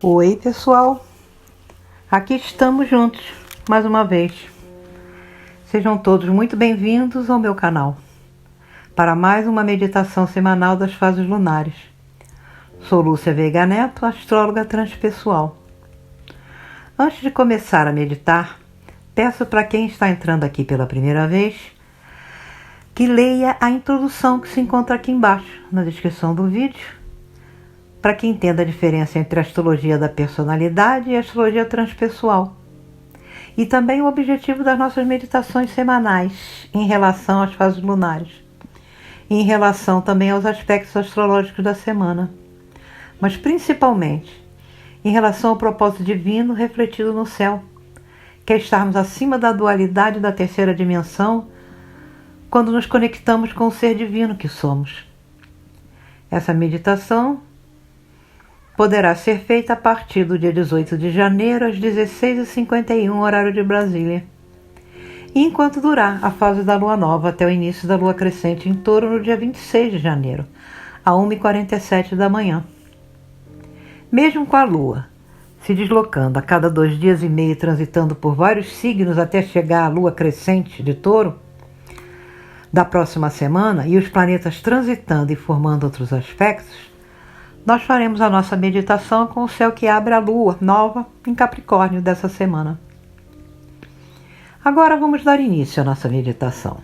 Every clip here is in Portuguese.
Oi, pessoal! Aqui estamos juntos, mais uma vez. Sejam todos muito bem-vindos ao meu canal, para mais uma meditação semanal das fases lunares. Sou Lúcia Veiga Neto, astróloga transpessoal. Antes de começar a meditar, peço para quem está entrando aqui pela primeira vez, que leia a introdução que se encontra aqui embaixo, na descrição do vídeo, para que entenda a diferença entre a astrologia da personalidade e a astrologia transpessoal. E também o objetivo das nossas meditações semanais em relação às fases lunares. E em relação também aos aspectos astrológicos da semana. Mas principalmente em relação ao propósito divino refletido no céu, que é estarmos acima da dualidade da terceira dimensão quando nos conectamos com o ser divino que somos. Essa meditação poderá ser feita a partir do dia 18 de janeiro às 16h51, horário de Brasília, e enquanto durar a fase da lua nova até o início da lua crescente em Touro no dia 26 de janeiro, a 1h47 da manhã. Mesmo com a lua se deslocando a cada 2 dias e meio, transitando por vários signos até chegar à lua crescente de Touro da próxima semana, e os planetas transitando e formando outros aspectos, nós faremos a nossa meditação com o céu que abre a lua nova em Capricórnio dessa semana. Agora vamos dar início à nossa meditação.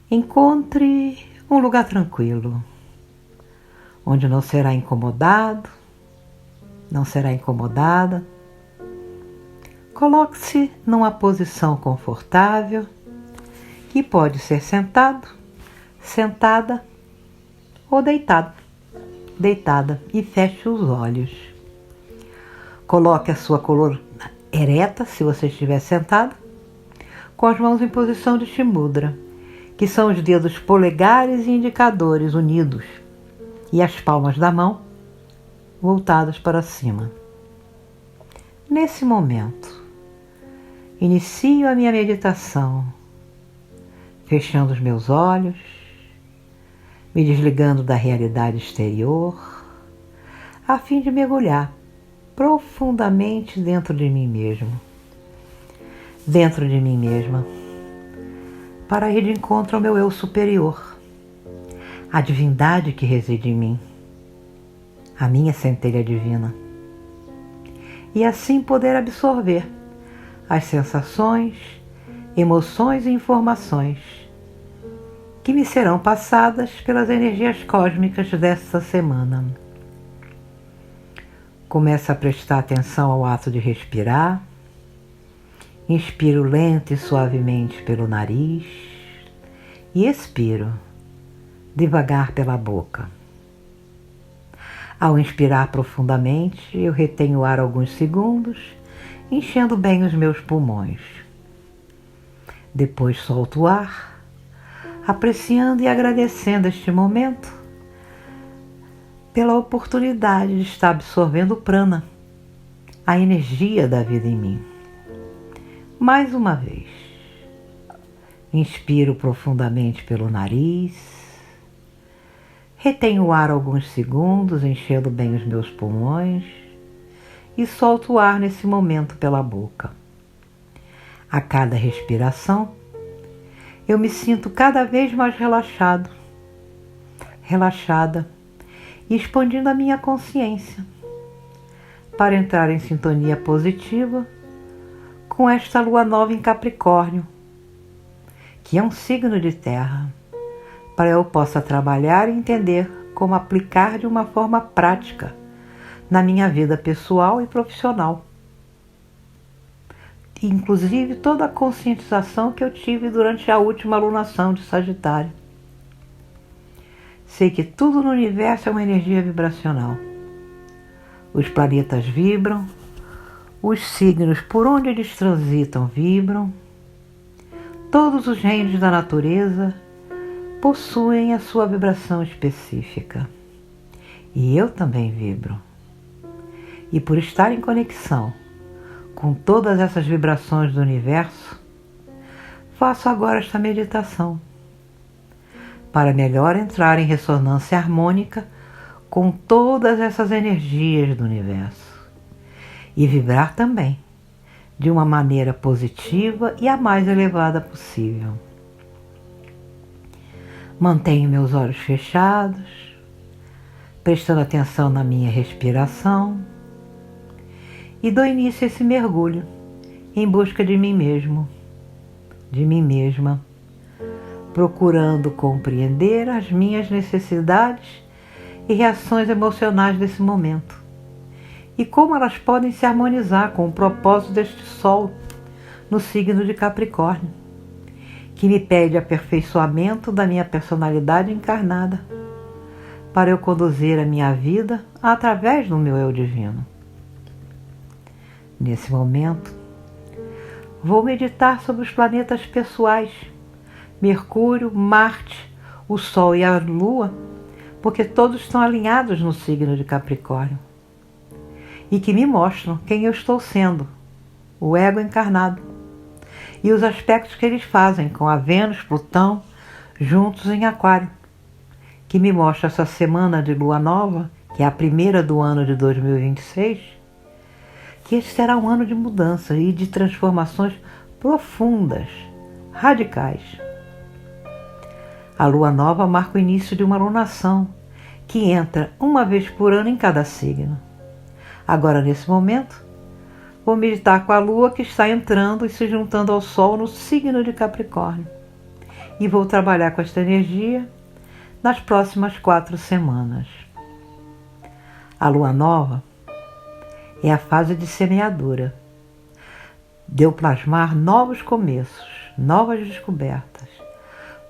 Encontre um lugar tranquilo, onde não será incomodado, não será incomodada. Coloque-se numa posição confortável, que pode ser sentado, sentada ou deitada, e feche os olhos. Coloque a sua coluna ereta, se você estiver sentado, com as mãos em posição de Shimudra, que são os dedos polegares e indicadores unidos, e as palmas da mão voltadas para cima. Nesse momento, inicio a minha meditação, fechando os meus olhos, me desligando da realidade exterior, a fim de mergulhar profundamente dentro de mim mesmo, dentro de mim mesma, para ir de encontro ao meu eu superior, a divindade que reside em mim, a minha centelha divina, e assim poder absorver as sensações, emoções e informações que me serão passadas pelas energias cósmicas desta semana. Começo a prestar atenção ao ato de respirar. Inspiro lento e suavemente pelo nariz e expiro devagar pela boca. Ao inspirar profundamente, eu retenho o ar alguns segundos, enchendo bem os meus pulmões. Depois solto o ar, apreciando e agradecendo este momento pela oportunidade de estar absorvendo o prana, a energia da vida em mim. Mais uma vez, inspiro profundamente pelo nariz, retenho o ar alguns segundos, enchendo bem os meus pulmões, e solto o ar nesse momento pela boca. A cada respiração, eu me sinto cada vez mais relaxado, relaxada, e expandindo a minha consciência para entrar em sintonia positiva com esta lua nova em Capricórnio, que é um signo de terra, para eu possa trabalhar e entender como aplicar de uma forma prática na minha vida pessoal e profissional. Inclusive toda a conscientização que eu tive durante a última alunação de Sagitário. Sei que tudo no universo é uma energia vibracional. Os planetas vibram, os signos por onde eles transitam vibram, todos os reinos da natureza possuem a sua vibração específica. E eu também vibro. E por estar em conexão com todas essas vibrações do universo, faço agora esta meditação, para melhor entrar em ressonância harmônica com todas essas energias do universo e vibrar também de uma maneira positiva e a mais elevada possível. Mantenho meus olhos fechados, prestando atenção na minha respiração e dou início a esse mergulho em busca de mim mesmo, de mim mesma, procurando compreender as minhas necessidades e reações emocionais desse momento e como elas podem se harmonizar com o propósito deste Sol no signo de Capricórnio, que me pede aperfeiçoamento da minha personalidade encarnada para eu conduzir a minha vida através do meu eu divino. Nesse momento, vou meditar sobre os planetas pessoais, Mercúrio, Marte, o Sol e a Lua, porque todos estão alinhados no signo de Capricórnio e que me mostram quem eu estou sendo, o ego encarnado, e os aspectos que eles fazem com a Vênus, Plutão, juntos em Aquário, que me mostra essa semana de Lua Nova, que é a primeira do ano de 2026, que esse será um ano de mudança e de transformações profundas, radicais. A Lua Nova marca o início de uma alunação, que entra uma vez por ano em cada signo. Agora, nesse momento, vou meditar com a Lua que está entrando e se juntando ao Sol no signo de Capricórnio. E vou trabalhar com esta energia nas próximas 4 semanas. A Lua Nova é a fase de semeadura, de eu plasmar novos começos, novas descobertas,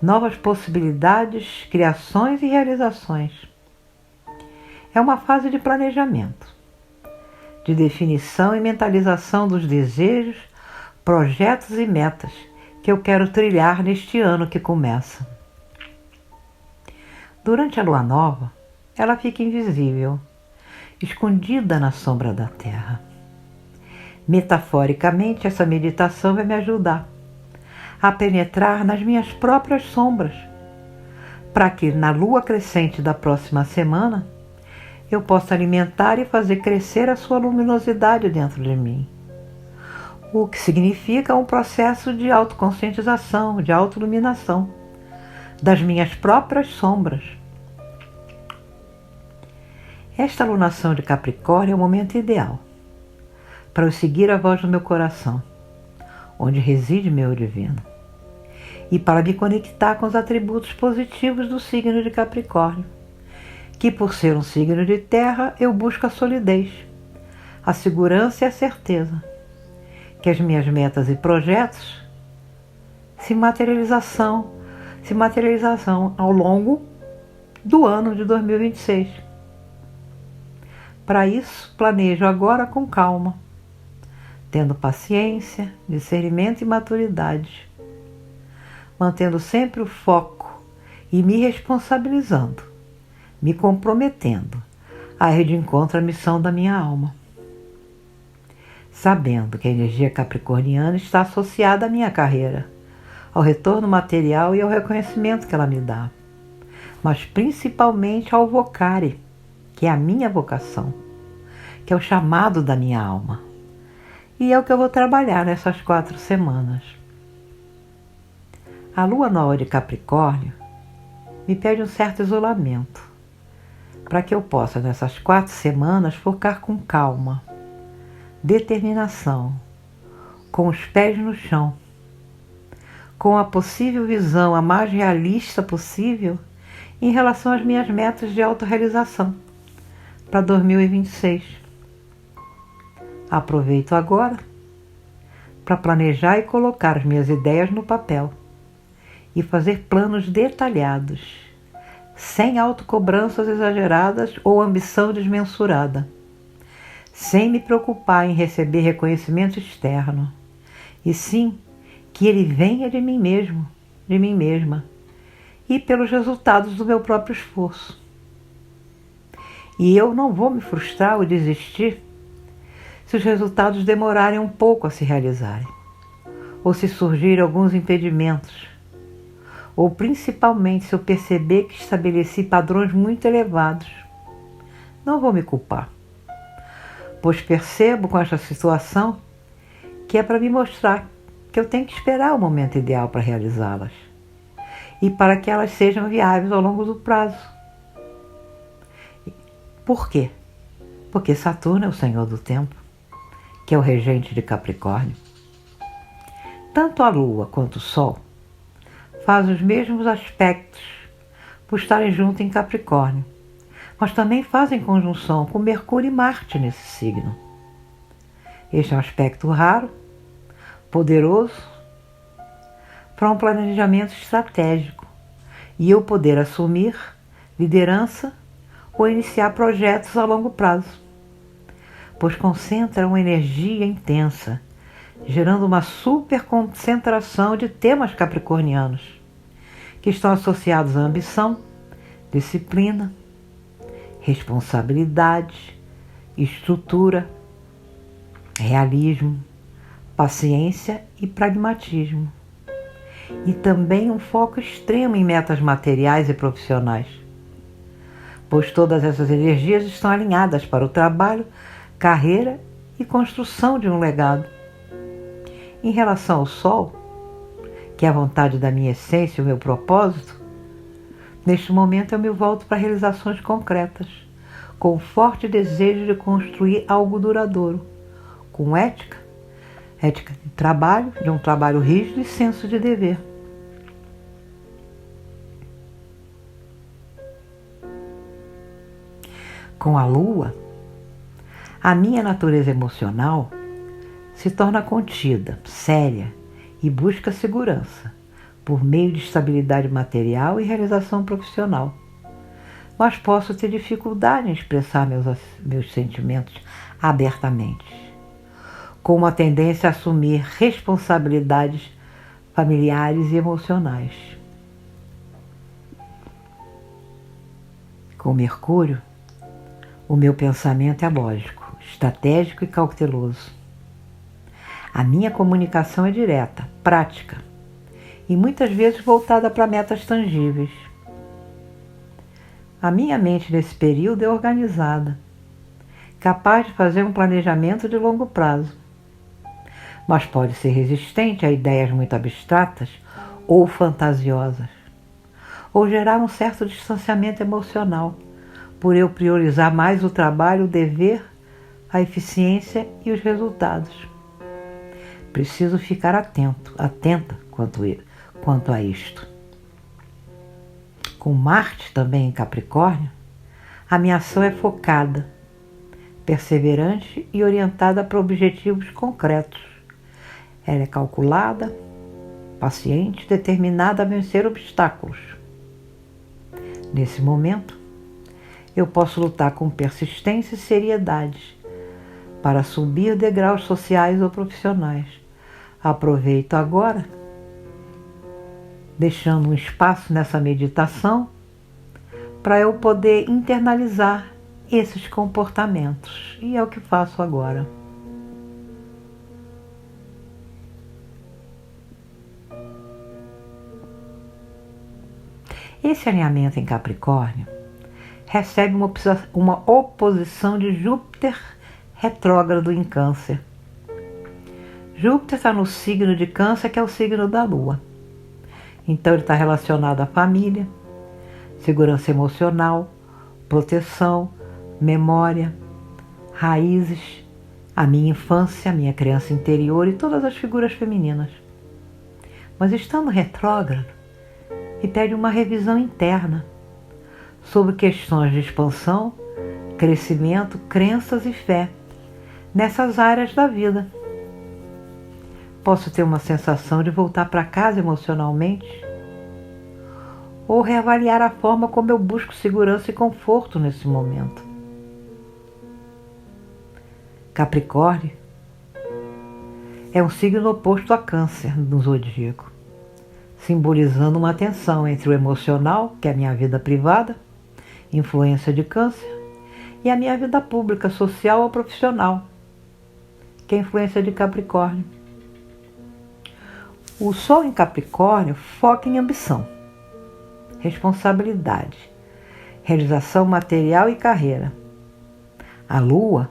novas possibilidades, criações e realizações. É uma fase de planejamento, de definição e mentalização dos desejos, projetos e metas que eu quero trilhar neste ano que começa. Durante a Lua Nova, ela fica invisível, escondida na sombra da Terra. Metaforicamente, essa meditação vai me ajudar a penetrar nas minhas próprias sombras, para que na lua crescente da próxima semana eu possa alimentar e fazer crescer a sua luminosidade dentro de mim. O que significa um processo de autoconscientização, de autoiluminação das minhas próprias sombras. Esta alunação de Capricórnio é o momento ideal para eu seguir a voz do meu coração, onde reside meu divino, e para me conectar com os atributos positivos do signo de Capricórnio, que por ser um signo de terra, eu busco a solidez, a segurança e a certeza, que as minhas metas e projetos se materialização ao longo do ano de 2026. Para isso, planejo agora com calma, tendo paciência, discernimento e maturidade, mantendo sempre o foco e me responsabilizando, me comprometendo a ir de encontro à missão da minha alma, sabendo que a energia capricorniana está associada à minha carreira, ao retorno material e ao reconhecimento que ela me dá, mas principalmente ao vocare, que é a minha vocação, que é o chamado da minha alma. E é o que eu vou trabalhar nessas 4 semanas. A Lua Nova de Capricórnio me pede um certo isolamento, para que eu possa, nessas 4 semanas, focar com calma, determinação, com os pés no chão, com a possível visão a mais realista possível em relação às minhas metas de autorrealização para 2026. Aproveito agora para planejar e colocar as minhas ideias no papel e fazer planos detalhados, sem autocobranças exageradas ou ambição desmensurada, sem me preocupar em receber reconhecimento externo, e sim que ele venha de mim mesmo, de mim mesma, e pelos resultados do meu próprio esforço. E eu não vou me frustrar ou desistir se os resultados demorarem um pouco a se realizarem, ou se surgirem alguns impedimentos, ou principalmente se eu perceber que estabeleci padrões muito elevados não vou me culpar, pois percebo com esta situação que é para me mostrar que eu tenho que esperar o momento ideal para realizá-las e para que elas sejam viáveis ao longo do prazo. Por quê? Porque Saturno é o senhor do tempo, que é o regente de Capricórnio. Tanto a Lua quanto o Sol fazem os mesmos aspectos por estarem juntos em Capricórnio, mas também fazem conjunção com Mercúrio e Marte nesse signo. Este é um aspecto raro, poderoso, para um planejamento estratégico e eu poder assumir liderança ou iniciar projetos a longo prazo, pois concentra uma energia intensa, gerando uma super concentração de temas capricornianos, que estão associados à ambição, disciplina, responsabilidade, estrutura, realismo, paciência e pragmatismo. E também um foco extremo em metas materiais e profissionais, pois todas essas energias estão alinhadas para o trabalho, carreira e construção de um legado. Em relação ao Sol, que é a vontade da minha essência e o meu propósito, neste momento eu me volto para realizações concretas, com o forte desejo de construir algo duradouro, com ética de trabalho, de um trabalho rígido e senso de dever. Com a Lua, a minha natureza emocional se torna contida, séria e busca segurança por meio de estabilidade material e realização profissional. Mas posso ter dificuldade em expressar meus sentimentos abertamente, com uma tendência a assumir responsabilidades familiares e emocionais. Com Mercúrio, o meu pensamento é lógico, estratégico e cauteloso. A minha comunicação é direta, prática e muitas vezes voltada para metas tangíveis. A minha mente nesse período é organizada, capaz de fazer um planejamento de longo prazo, mas pode ser resistente a ideias muito abstratas ou fantasiosas, ou gerar um certo distanciamento emocional, por eu priorizar mais o trabalho, o dever, a eficiência e os resultados. Preciso ficar atenta quanto a isto. Com Marte também em Capricórnio, a minha ação é focada, perseverante e orientada para objetivos concretos. Ela é calculada, paciente, determinada a vencer obstáculos. Nesse momento, eu posso lutar com persistência e seriedade para subir degraus sociais ou profissionais. Aproveito agora, deixando um espaço nessa meditação para eu poder internalizar esses comportamentos. E é o que faço agora. Esse alinhamento em Capricórnio recebe uma oposição de Júpiter retrógrado em Câncer. Júpiter está no signo de Câncer, que é o signo da Lua. Então ele está relacionado à família, segurança emocional, proteção, memória, raízes, a minha infância, a minha criança interior e todas as figuras femininas. Mas estando retrógrado, me pede uma revisão interna sobre questões de expansão, crescimento, crenças e fé nessas áreas da vida. Posso ter uma sensação de voltar para casa emocionalmente ou reavaliar a forma como eu busco segurança e conforto nesse momento. Capricórnio é um signo oposto a Câncer no zodíaco, simbolizando uma tensão entre o emocional, que é a minha vida privada, influência de Câncer, e a minha vida pública, social ou profissional, que é a influência de Capricórnio. O Sol em Capricórnio foca em ambição, responsabilidade, realização material e carreira. A Lua,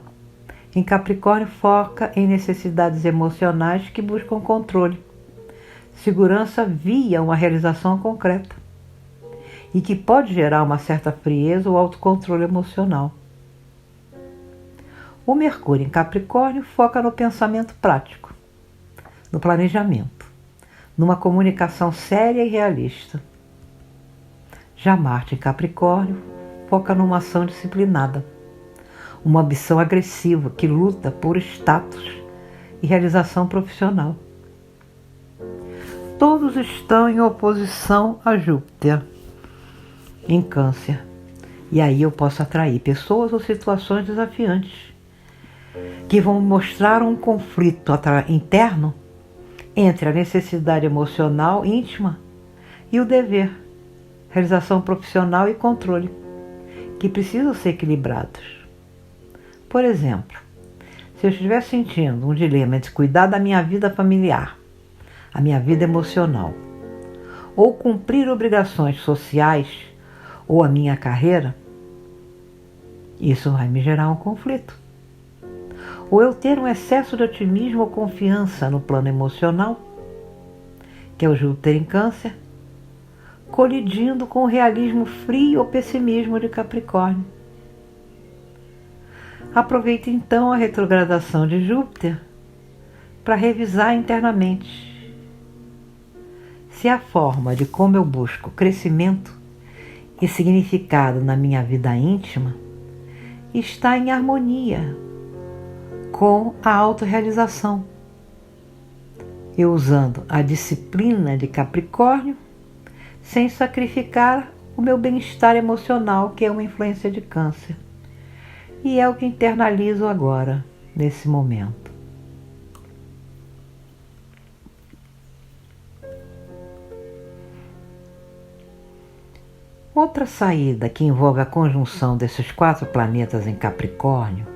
em Capricórnio, foca em necessidades emocionais que buscam controle, segurança via uma realização concreta e que pode gerar uma certa frieza ou autocontrole emocional. O Mercúrio em Capricórnio foca no pensamento prático, no planejamento, numa comunicação séria e realista. Já Marte em Capricórnio foca numa ação disciplinada, uma ambição agressiva que luta por status e realização profissional. Todos estão em oposição a Júpiter em Câncer, e aí eu posso atrair pessoas ou situações desafiantes que vão mostrar um conflito interno entre a necessidade emocional íntima e o dever, realização profissional e controle, que precisam ser equilibrados. Por exemplo, se eu estiver sentindo um dilema entre cuidar da minha vida familiar, a minha vida emocional, ou cumprir obrigações sociais ou a minha carreira, isso vai me gerar um conflito. Ou eu ter um excesso de otimismo ou confiança no plano emocional, que é o Júpiter em Câncer, colidindo com o realismo frio ou pessimismo de Capricórnio. Aproveite então a retrogradação de Júpiter para revisar internamente se a forma de como eu busco crescimento e significado na minha vida íntima está em harmonia com a autorrealização. Eu usando a disciplina de Capricórnio sem sacrificar o meu bem-estar emocional, que é uma influência de Câncer. E é o que internalizo agora, nesse momento. Outra saída que envolve a conjunção desses 4 planetas em Capricórnio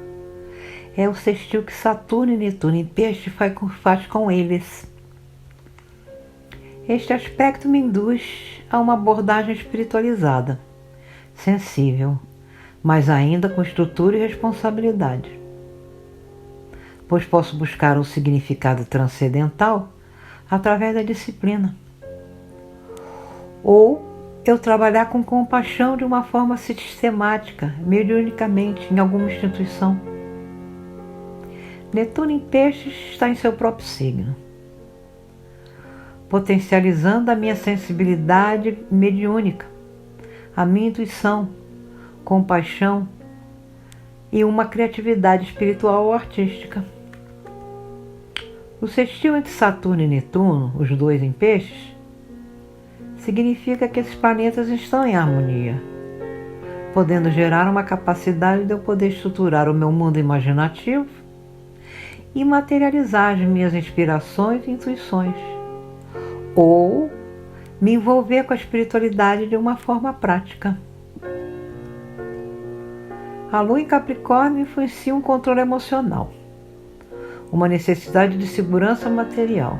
é o sextil que Saturno e Netuno em Peixe faz com eles. Este aspecto me induz a uma abordagem espiritualizada, sensível, mas ainda com estrutura e responsabilidade, pois posso buscar um significado transcendental através da disciplina. Ou eu trabalhar com compaixão de uma forma sistemática, mediunicamente, em alguma instituição. Netuno em Peixes está em seu próprio signo, potencializando a minha sensibilidade mediúnica, a minha intuição, compaixão e uma criatividade espiritual ou artística. O sextil entre Saturno e Netuno, os dois em Peixes, significa que esses planetas estão em harmonia, podendo gerar uma capacidade de eu poder estruturar o meu mundo imaginativo e materializar as minhas inspirações e intuições, ou me envolver com a espiritualidade de uma forma prática. A Lua em Capricórnio influencia um controle emocional, uma necessidade de segurança material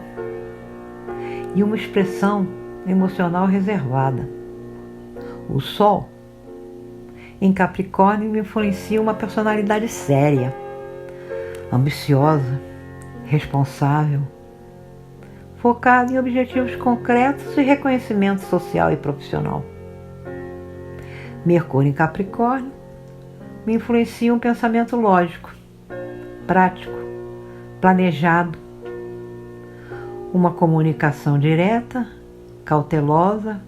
e uma expressão emocional reservada. O Sol em Capricórnio me influencia uma personalidade séria, ambiciosa, responsável, focada em objetivos concretos e reconhecimento social e profissional. Mercúrio em Capricórnio me influencia um pensamento lógico, prático, planejado, uma comunicação direta, cautelosa,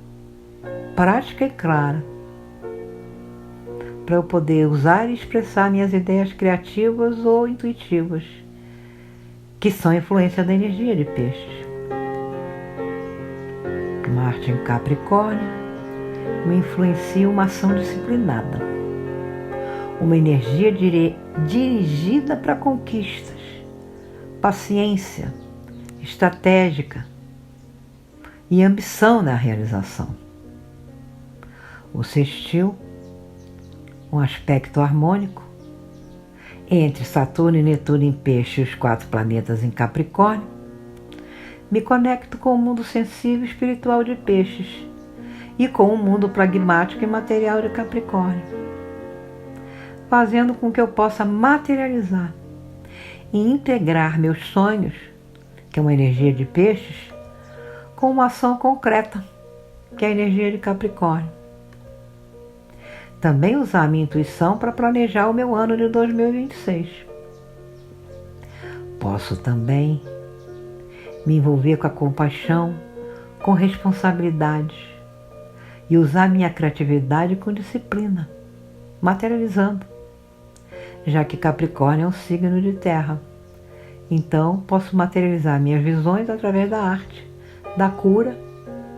prática e clara, para eu poder usar e expressar minhas ideias criativas ou intuitivas, que são influência da energia de Peixes. Marte em Capricórnio me influencia uma ação disciplinada, uma energia dirigida para conquistas, paciência, estratégica e ambição na realização. O sextil, um aspecto harmônico entre Saturno e Netuno em Peixe e os 4 planetas em Capricórnio, me conecto com o mundo sensível e espiritual de Peixes e com o mundo pragmático e material de Capricórnio. fazendo com que eu possa materializar e integrar meus sonhos, que é uma energia de peixes, com uma ação concreta, que é a energia de Capricórnio. Também usar a minha intuição para planejar o meu ano de 2026. Posso também me envolver com a compaixão, com responsabilidade e usar minha criatividade com disciplina, materializando, já que Capricórnio é um signo de terra. Então, posso materializar minhas visões através da arte, da cura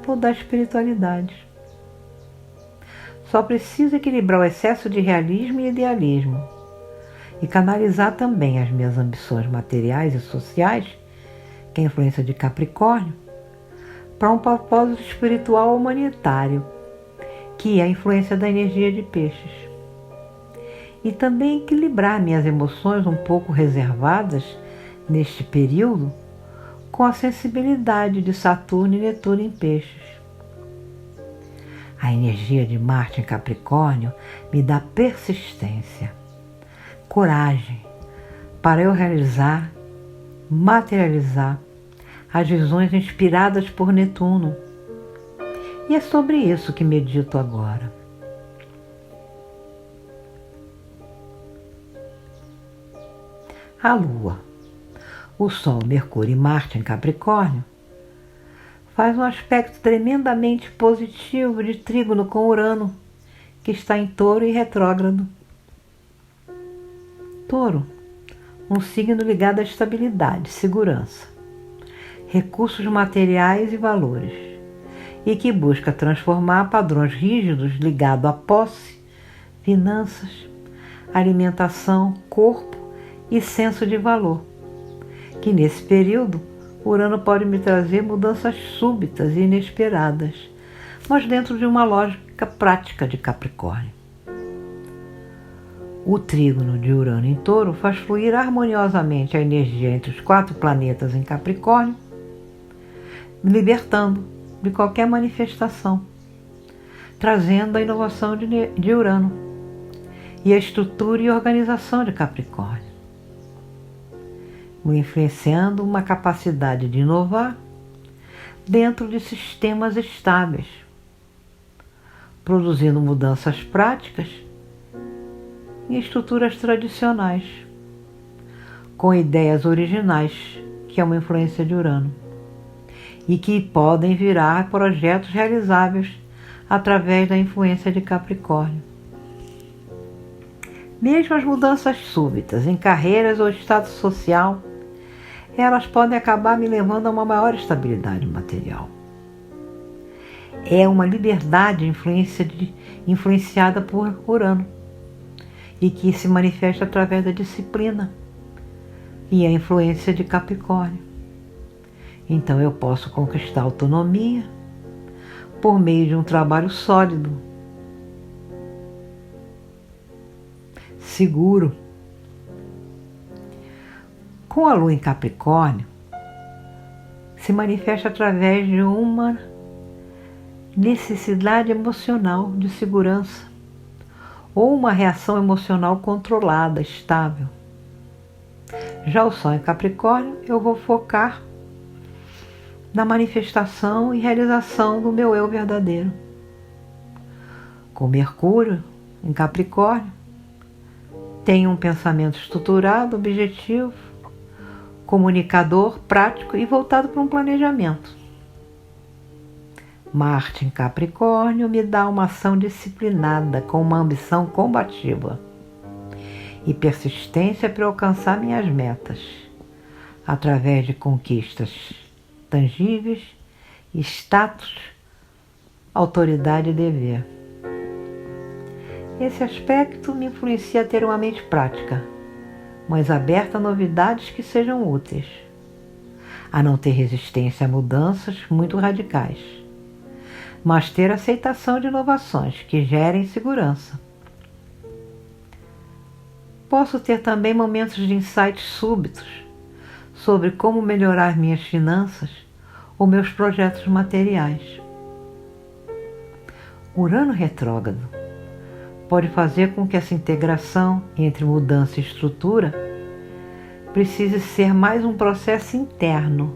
ou da espiritualidade. Só preciso equilibrar o excesso de realismo e idealismo e canalizar também as minhas ambições materiais e sociais, que é a influência de Capricórnio, para um propósito espiritual humanitário, que é a influência da energia de peixes. E também equilibrar minhas emoções um pouco reservadas neste período com a sensibilidade de Saturno e Netuno em peixes. A energia de Marte em Capricórnio me dá persistência, coragem para eu realizar, materializar as visões inspiradas por Netuno. E é sobre isso que medito agora. A Lua, o Sol, Mercúrio e Marte em Capricórnio faz um aspecto tremendamente positivo de trígono com Urano, que está em Touro e retrógrado. Touro, um signo ligado à estabilidade, segurança, recursos materiais e valores, e que busca transformar padrões rígidos ligados à posse, finanças, alimentação, corpo e senso de valor, que nesse período Urano pode me trazer mudanças súbitas e inesperadas, mas dentro de uma lógica prática de Capricórnio. O trígono de Urano em Touro faz fluir harmoniosamente a energia entre os 4 planetas em Capricórnio, me libertando de qualquer manifestação, trazendo a inovação de Urano e a estrutura e organização de Capricórnio, me influenciando uma capacidade de inovar dentro de sistemas estáveis, produzindo mudanças práticas em estruturas tradicionais, com ideias originais, que é uma influência de Urano, e que podem virar projetos realizáveis através da influência de Capricórnio. Mesmo as mudanças súbitas em carreiras ou status social, elas podem acabar me levando a uma maior estabilidade material. É uma liberdade influenciada por Urano e que se manifesta através da disciplina e a influência de Capricórnio. Então eu posso conquistar autonomia por meio de um trabalho sólido, seguro. Com a Lua em Capricórnio, se manifesta através de uma necessidade emocional de segurança ou uma reação emocional controlada, estável. Já o Sol em Capricórnio, eu vou focar na manifestação e realização do meu eu verdadeiro. Com Mercúrio em Capricórnio, tenho um pensamento estruturado, objetivo, comunicador, prático e voltado para um planejamento. Marte em Capricórnio me dá uma ação disciplinada, com uma ambição combativa e persistência para alcançar minhas metas, através de conquistas tangíveis, status, autoridade e dever. Esse aspecto me influencia a ter uma mente prática, mas aberta a novidades que sejam úteis, a não ter resistência a mudanças muito radicais, mas ter aceitação de inovações que gerem segurança. Posso ter também momentos de insights súbitos sobre como melhorar minhas finanças ou meus projetos materiais. Urano retrógrado pode fazer com que essa integração entre mudança e estrutura precise ser mais um processo interno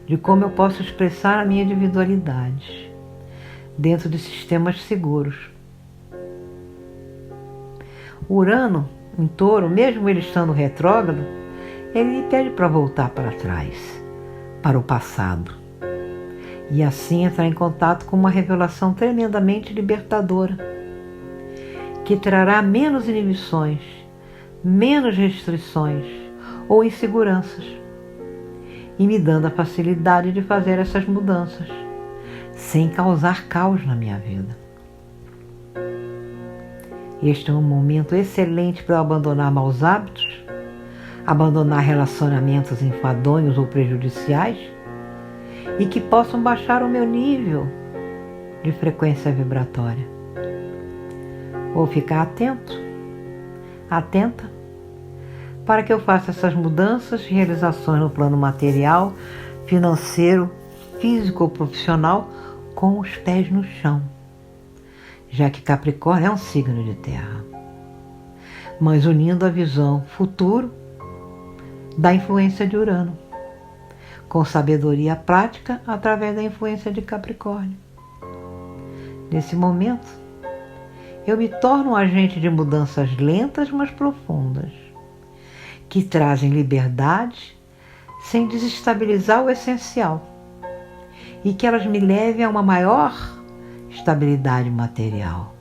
de como eu posso expressar a minha individualidade dentro de sistemas seguros. Urano, em Touro, mesmo ele estando retrógrado, ele me pede para voltar para trás, para o passado, e assim entrar em contato com uma revelação tremendamente libertadora, que trará menos inibições, menos restrições ou inseguranças, e me dando a facilidade de fazer essas mudanças, sem causar caos na minha vida. Este é um momento excelente para eu abandonar maus hábitos, abandonar relacionamentos enfadonhos ou prejudiciais e que possam baixar o meu nível de frequência vibratória. Vou ficar atenta, para que eu faça essas mudanças e realizações no plano material, financeiro, físico ou profissional com os pés no chão, já que Capricórnio é um signo de terra, mas unindo a visão futuro da influência de Urano, com sabedoria prática através da influência de Capricórnio. Nesse momento, eu me torno um agente de mudanças lentas, mas profundas, que trazem liberdade sem desestabilizar o essencial, e que elas me levem a uma maior estabilidade material.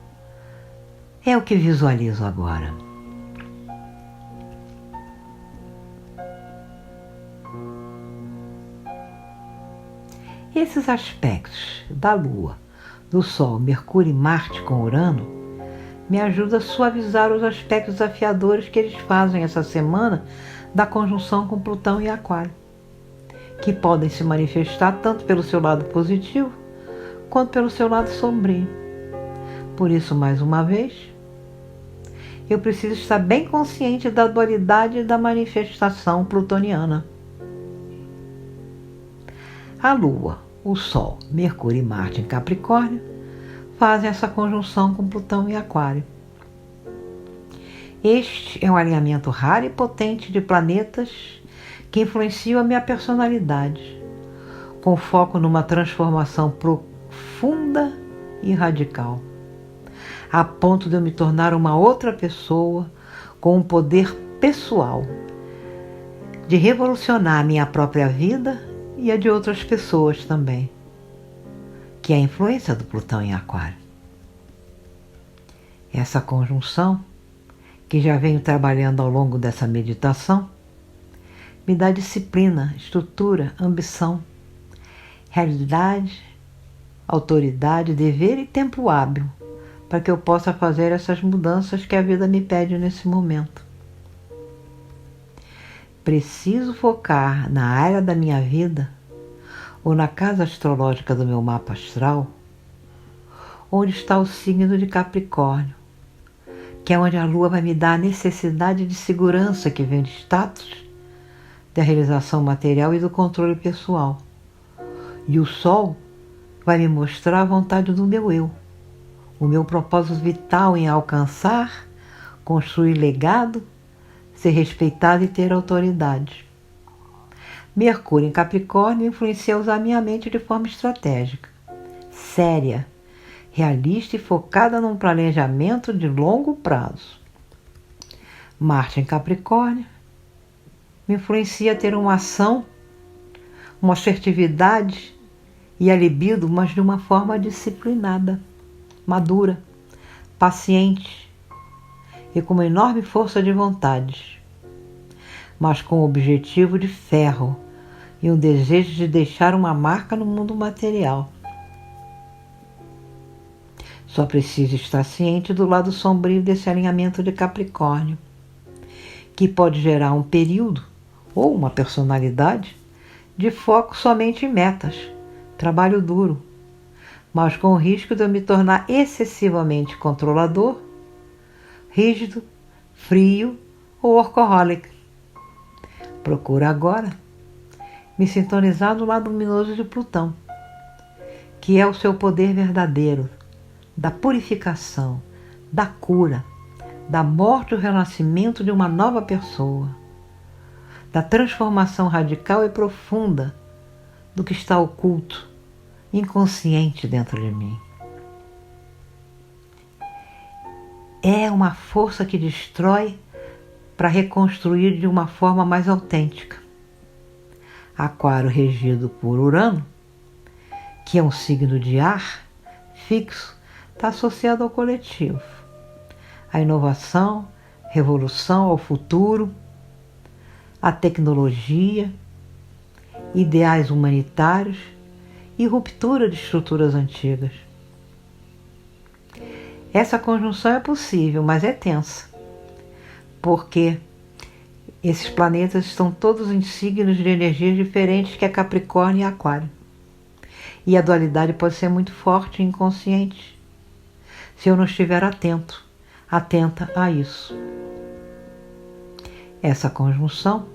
É o que visualizo agora. Esses aspectos da Lua, do Sol, Mercúrio e Marte com Urano me ajudam a suavizar os aspectos desafiadores que eles fazem essa semana da conjunção com Plutão e Aquário, que podem se manifestar tanto pelo seu lado positivo quanto pelo seu lado sombrio. Por isso, mais uma vez, eu preciso estar bem consciente da dualidade da manifestação plutoniana. A Lua, o Sol, Mercúrio e Marte em Capricórnio fazem essa conjunção com Plutão e Aquário. Este é um alinhamento raro e potente de planetas que influenciam a minha personalidade, com foco numa transformação profunda e radical, a ponto de eu me tornar uma outra pessoa com um poder pessoal de revolucionar a minha própria vida e a de outras pessoas também, que é a influência do Plutão em Aquário. Essa conjunção, que já venho trabalhando ao longo dessa meditação, me dá disciplina, estrutura, ambição, realidade, autoridade, dever e tempo hábil para que eu possa fazer essas mudanças que a vida me pede nesse momento. Preciso focar na área da minha vida ou na casa astrológica do meu mapa astral, onde está o signo de Capricórnio, que é onde a Lua vai me dar a necessidade de segurança que vem de status, da realização material e do controle pessoal. E o Sol vai me mostrar a vontade do meu eu, o meu propósito vital em alcançar, construir legado, ser respeitado e ter autoridade. Mercúrio em Capricórnio influencia usar minha mente de forma estratégica, séria, realista e focada num planejamento de longo prazo. Marte em Capricórnio me influencia a ter uma ação, uma assertividade e a libido, mas de uma forma disciplinada, madura, paciente e com uma enorme força de vontade, mas com o objetivo de ferro e um desejo de deixar uma marca no mundo material. Só preciso estar ciente do lado sombrio desse alinhamento de Capricórnio, que pode gerar um período ou uma personalidade de foco somente em metas, trabalho duro, mas com o risco de eu me tornar excessivamente controlador, rígido, frio ou workaholic. Procuro agora me sintonizar no lado luminoso de Plutão, que é o seu poder verdadeiro, da purificação, da cura, da morte e o renascimento de uma nova pessoa, da transformação radical e profunda do que está oculto, inconsciente dentro de mim. É uma força que destrói para reconstruir de uma forma mais autêntica. Aquário regido por Urano, que é um signo de ar fixo, está associado ao coletivo, à inovação, revolução, ao futuro, à tecnologia, ideais humanitários e ruptura de estruturas antigas. Essa conjunção é possível, mas é tensa, porque esses planetas estão todos em signos de energias diferentes, que é Capricórnio e Aquário. E a dualidade pode ser muito forte e inconsciente, se eu não estiver atenta a isso. Essa conjunção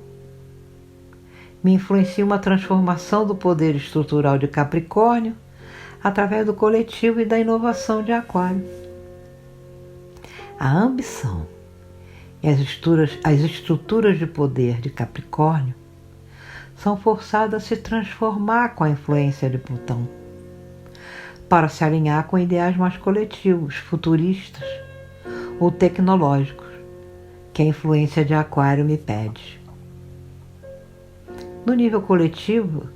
me influencia uma transformação do poder estrutural de Capricórnio através do coletivo e da inovação de Aquário. A ambição e as estruturas de poder de Capricórnio são forçadas a se transformar com a influência de Plutão, para se alinhar com ideais mais coletivos, futuristas ou tecnológicos, que a influência de Aquário me pede. No nível coletivo,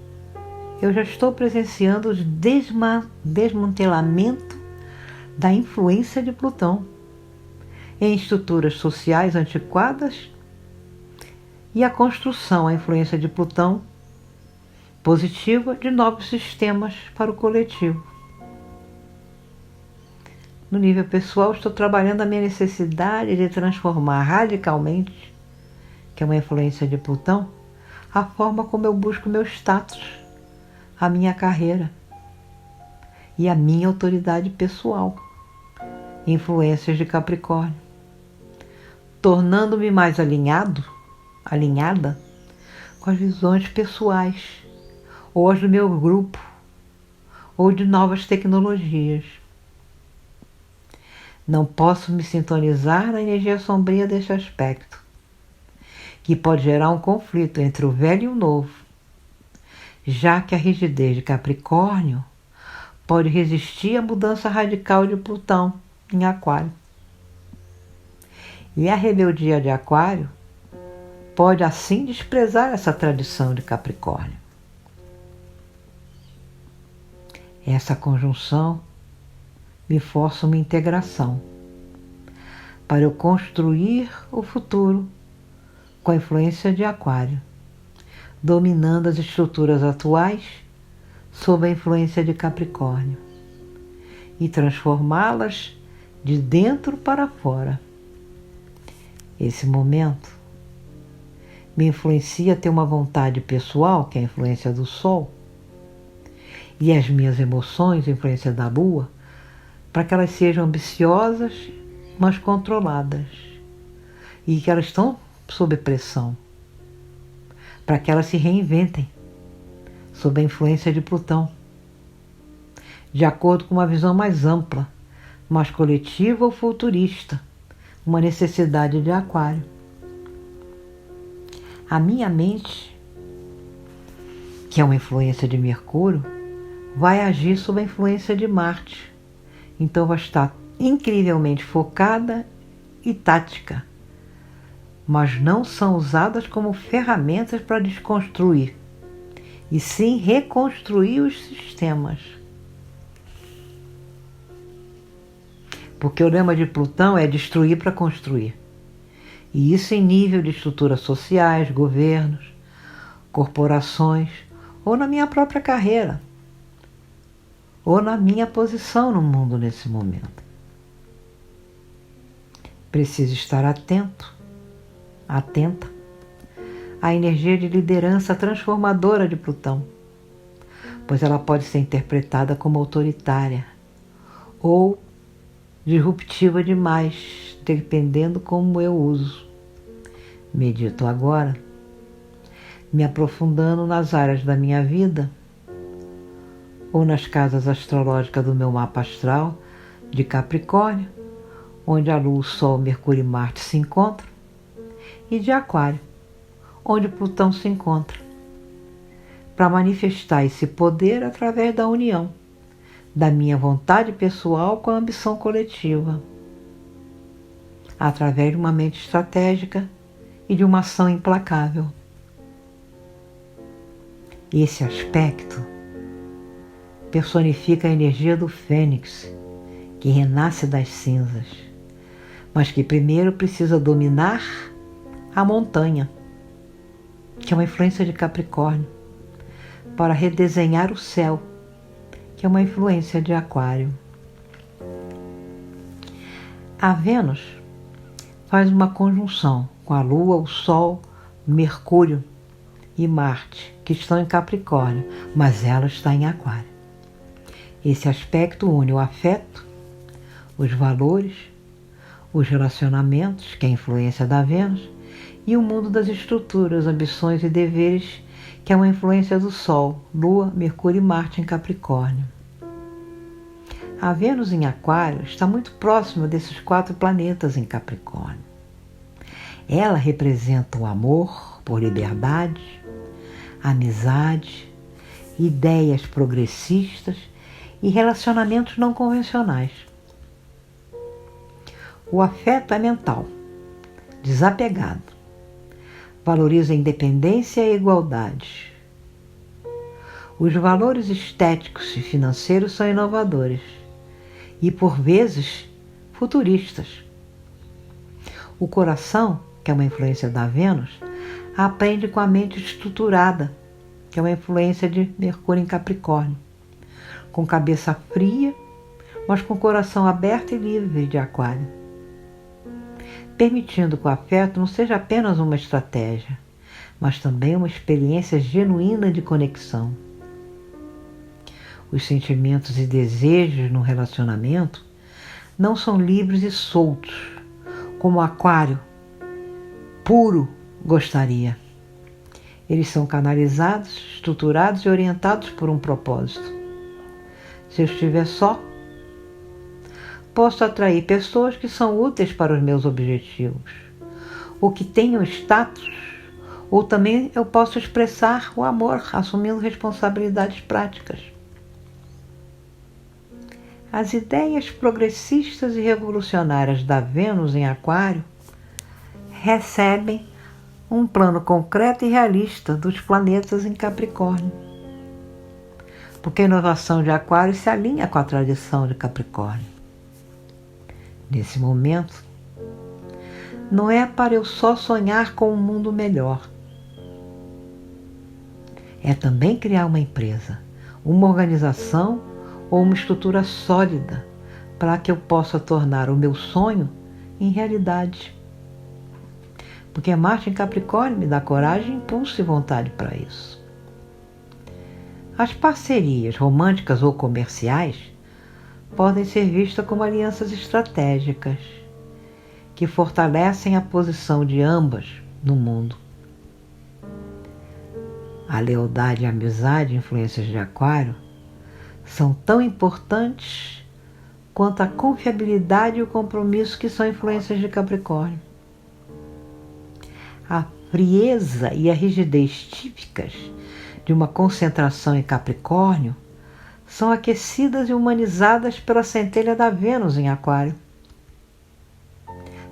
eu já estou presenciando o desmantelamento da influência de Plutão em estruturas sociais antiquadas e a construção, a influência de Plutão positiva, de novos sistemas para o coletivo. No nível pessoal, estou trabalhando a minha necessidade de transformar radicalmente, que é uma influência de Plutão, a forma como eu busco meu status, a minha carreira e a minha autoridade pessoal, influências de Capricórnio, tornando-me mais alinhada com as visões pessoais, ou as do meu grupo, ou de novas tecnologias. Não posso me sintonizar na energia sombria deste aspecto, que pode gerar um conflito entre o velho e o novo, já que a rigidez de Capricórnio pode resistir à mudança radical de Plutão em Aquário. E a rebeldia de Aquário pode assim desprezar essa tradição de Capricórnio. Essa conjunção me força uma integração para eu construir o futuro com a influência de Aquário, dominando as estruturas atuais sob a influência de Capricórnio e transformá-las de dentro para fora. Esse momento me influencia a ter uma vontade pessoal, que é a influência do Sol, e as minhas emoções, a influência da Lua, para que elas sejam ambiciosas, mas controladas, e que elas estão sob pressão, para que elas se reinventem sob a influência de Plutão, de acordo com uma visão mais ampla, mais coletiva ou futurista, uma necessidade de Aquário. A minha mente, que é uma influência de Mercúrio, vai agir sob a influência de Marte. Então vai estar incrivelmente focada e tática, mas não são usadas como ferramentas para desconstruir, e sim reconstruir os sistemas. Porque o lema de Plutão é destruir para construir. E isso em nível de estruturas sociais, governos, corporações, ou na minha própria carreira, ou na minha posição no mundo nesse momento. Preciso estar atenta à energia de liderança transformadora de Plutão, pois ela pode ser interpretada como autoritária ou disruptiva demais, dependendo como eu uso. Medito agora, me aprofundando nas áreas da minha vida, ou nas casas astrológicas do meu mapa astral de Capricórnio, onde a Lua, o Sol, Mercúrio e Marte se encontram, e de Aquário, onde Plutão se encontra, para manifestar esse poder através da união da minha vontade pessoal com a ambição coletiva, através de uma mente estratégica e de uma ação implacável. Esse aspecto personifica a energia do Fênix, que renasce das cinzas, mas que primeiro precisa dominar a montanha, que é uma influência de Capricórnio, para redesenhar o céu, que é uma influência de Aquário. A Vênus faz uma conjunção com a Lua, o Sol, Mercúrio e Marte, que estão em Capricórnio, mas ela está em Aquário. Esse aspecto une o afeto, os valores, os relacionamentos, que é a influência da Vênus, e o mundo das estruturas, ambições e deveres, que é uma influência do Sol, Lua, Mercúrio e Marte em Capricórnio. A Vênus em Aquário está muito próxima desses 4 planetas em Capricórnio. Ela representa o amor por liberdade, amizade, ideias progressistas e relacionamentos não convencionais. O afeto é mental, desapegado, valoriza a independência e a igualdade. Os valores estéticos e financeiros são inovadores e, por vezes, futuristas. O coração, que é uma influência da Vênus, aprende com a mente estruturada, que é uma influência de Mercúrio em Capricórnio, com cabeça fria, mas com coração aberto e livre de Aquário, permitindo que o afeto não seja apenas uma estratégia, mas também uma experiência genuína de conexão. Os sentimentos e desejos no relacionamento não são livres e soltos, como o Aquário puro gostaria. Eles são canalizados, estruturados e orientados por um propósito. Se eu estiver só, posso atrair pessoas que são úteis para os meus objetivos, ou que tenham status, ou também eu posso expressar o amor, assumindo responsabilidades práticas. As ideias progressistas e revolucionárias da Vênus em Aquário recebem um plano concreto e realista dos planetas em Capricórnio, porque a inovação de Aquário se alinha com a tradição de Capricórnio. Nesse momento, não é para eu só sonhar com um mundo melhor. É também criar uma empresa, uma organização ou uma estrutura sólida para que eu possa tornar o meu sonho em realidade. Porque Marte em Capricórnio me dá coragem, impulso e vontade para isso. As parcerias românticas ou comerciais podem ser vistas como alianças estratégicas que fortalecem a posição de ambas no mundo. A lealdade e a amizade, influências de Aquário, são tão importantes quanto a confiabilidade e o compromisso, que são influências de Capricórnio. A frieza e a rigidez típicas de uma concentração em Capricórnio são aquecidas e humanizadas pela centelha da Vênus em Aquário.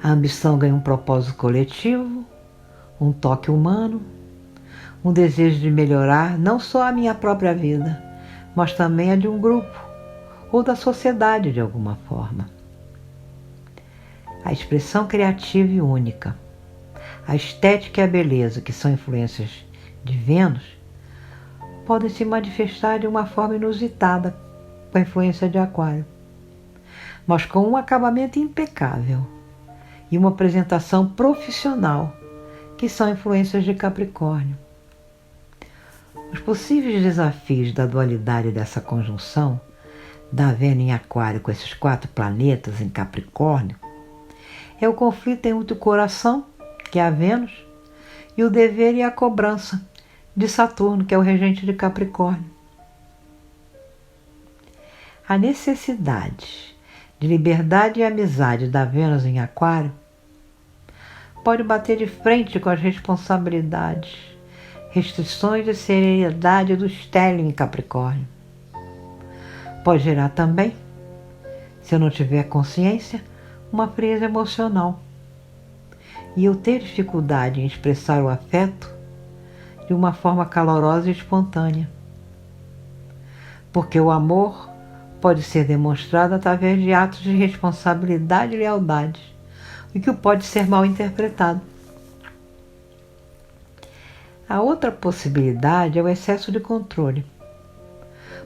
A ambição ganha um propósito coletivo, um toque humano, um desejo de melhorar não só a minha própria vida, mas também a de um grupo ou da sociedade de alguma forma. A expressão criativa e única, a estética e a beleza, que são influências de Vênus, podem se manifestar de uma forma inusitada com a influência de Aquário, mas com um acabamento impecável e uma apresentação profissional, que são influências de Capricórnio. Os possíveis desafios da dualidade dessa conjunção da Vênus em Aquário com esses 4 planetas em Capricórnio é o conflito entre o coração, que é a Vênus, e o dever e a cobrança de Saturno, que é o regente de Capricórnio. A necessidade de liberdade e amizade da Vênus em Aquário pode bater de frente com as responsabilidades, restrições e seriedade do estélio em Capricórnio. Pode gerar também, se eu não tiver consciência, uma frieza emocional. E eu ter dificuldade em expressar o afeto de uma forma calorosa e espontânea. Porque o amor pode ser demonstrado através de atos de responsabilidade e lealdade, o que pode ser mal interpretado. A outra possibilidade é o excesso de controle,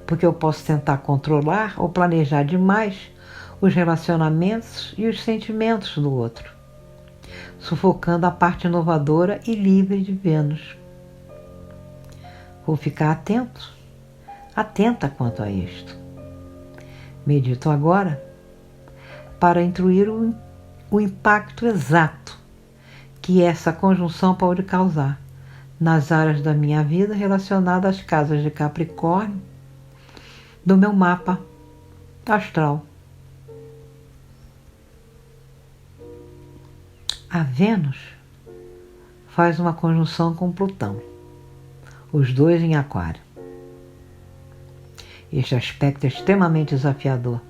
porque eu posso tentar controlar ou planejar demais os relacionamentos e os sentimentos do outro, sufocando a parte inovadora e livre de Vênus. Vou ficar atenta quanto a isto. Medito agora para intuir o impacto exato que essa conjunção pode causar nas áreas da minha vida relacionadas às casas de Capricórnio do meu mapa astral. A Vênus faz uma conjunção com Plutão, os dois em Aquário. Este aspecto é extremamente desafiador,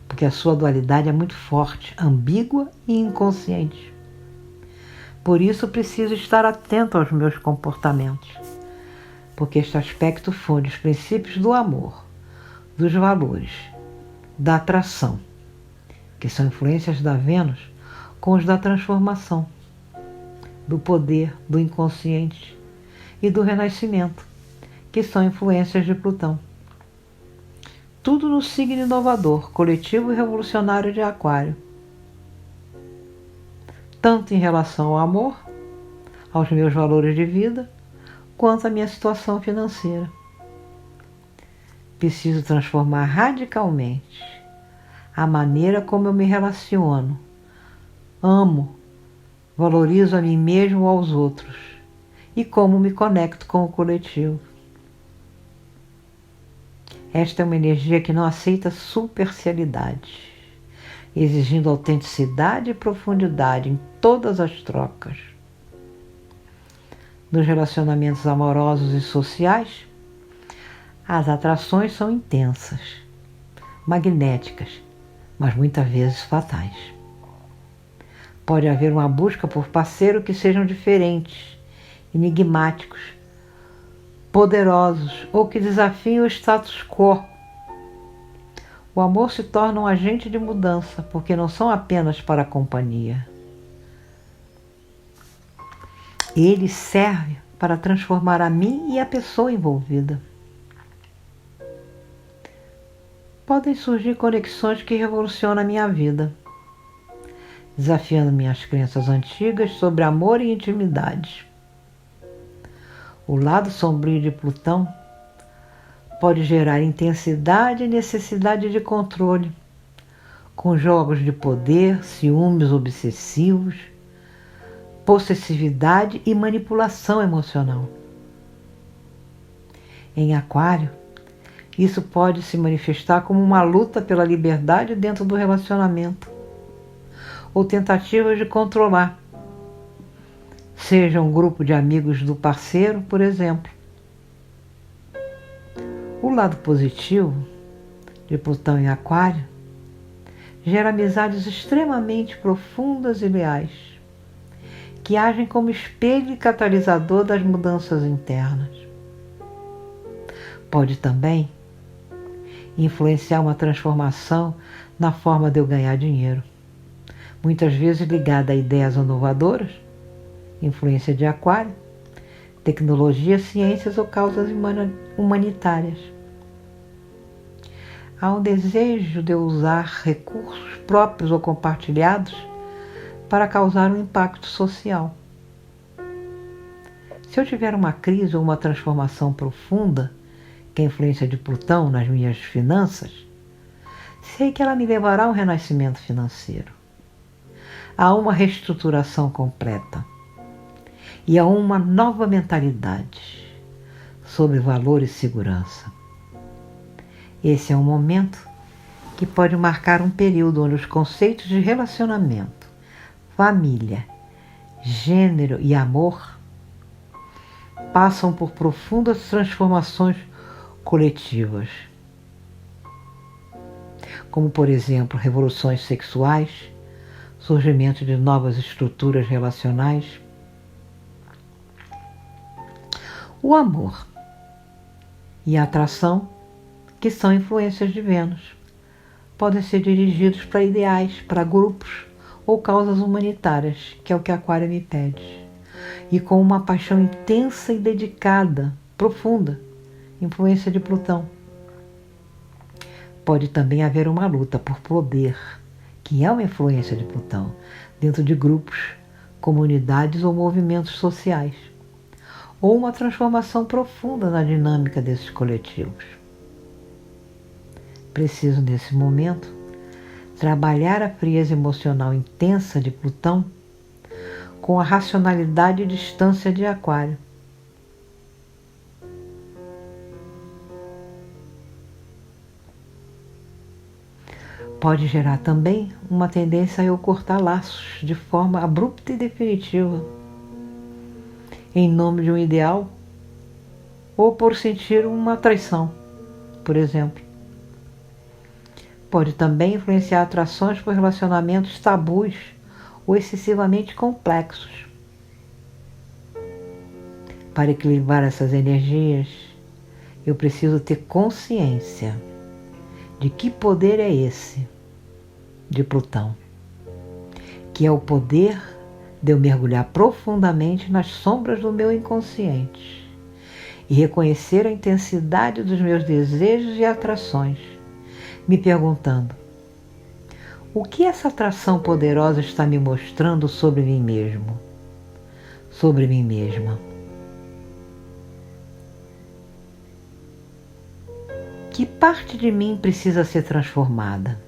porque a sua dualidade é muito forte, ambígua e inconsciente. Por isso preciso estar atento aos meus comportamentos, porque este aspecto funde os princípios do amor, dos valores, da atração, que são influências da Vênus, com os da transformação, do poder, do inconsciente e do renascimento, que são influências de Plutão. Tudo no signo inovador, coletivo e revolucionário de Aquário. Tanto em relação ao amor, aos meus valores de vida, quanto à minha situação financeira. Preciso transformar radicalmente a maneira como eu me relaciono, amo, valorizo a mim mesmo ou aos outros e como me conecto com o coletivo. Esta é uma energia que não aceita superficialidade, exigindo autenticidade e profundidade em todas as trocas. Nos relacionamentos amorosos e sociais, as atrações são intensas, magnéticas, mas muitas vezes fatais. Pode haver uma busca por parceiros que sejam diferentes, enigmáticos, poderosos ou que desafiem o status quo. O amor se torna um agente de mudança, porque não são apenas para a companhia. Ele serve para transformar a mim e a pessoa envolvida. Podem surgir conexões que revolucionam a minha vida, desafiando minhas crenças antigas sobre amor e intimidade. O lado sombrio de Plutão pode gerar intensidade e necessidade de controle, com jogos de poder, ciúmes obsessivos, possessividade e manipulação emocional. Em Aquário, isso pode se manifestar como uma luta pela liberdade dentro do relacionamento, ou tentativas de controlar, seja um grupo de amigos do parceiro, por exemplo. O lado positivo de Plutão em Aquário gera amizades extremamente profundas e leais, que agem como espelho e catalisador das mudanças internas. Pode também influenciar uma transformação na forma de eu ganhar dinheiro, muitas vezes ligada a ideias inovadoras, influência de Aquário, tecnologia, ciências ou causas humanitárias. Há um desejo de usar recursos próprios ou compartilhados para causar um impacto social. Se eu tiver uma crise ou uma transformação profunda, que é a influência de Plutão nas minhas finanças, sei que ela me levará a um renascimento financeiro, a uma reestruturação completa e a uma nova mentalidade sobre valor e segurança. Esse é um momento que pode marcar um período onde os conceitos de relacionamento, família, gênero e amor passam por profundas transformações coletivas, como, por exemplo, revoluções sexuais, surgimento de novas estruturas relacionais. O amor e a atração, que são influências de Vênus, podem ser dirigidos para ideais, para grupos ou causas humanitárias, que é o que Aquário me pede. E com uma paixão intensa e dedicada, profunda, influência de Plutão. Pode também haver uma luta por poder, que é uma influência de Plutão, dentro de grupos, comunidades ou movimentos sociais, ou uma transformação profunda na dinâmica desses coletivos. Preciso, nesse momento, trabalhar a frieza emocional intensa de Plutão com a racionalidade e distância de Aquário. Pode gerar também uma tendência a eu cortar laços de forma abrupta e definitiva, em nome de um ideal, ou por sentir uma traição, por exemplo. Pode também influenciar atrações por relacionamentos tabus ou excessivamente complexos. Para equilibrar essas energias, eu preciso ter consciência de que poder é esse de Plutão, que é o poder de eu mergulhar profundamente nas sombras do meu inconsciente e reconhecer a intensidade dos meus desejos e atrações, me perguntando: o que essa atração poderosa está me mostrando sobre mim mesmo, sobre mim mesma? Que parte de mim precisa ser transformada?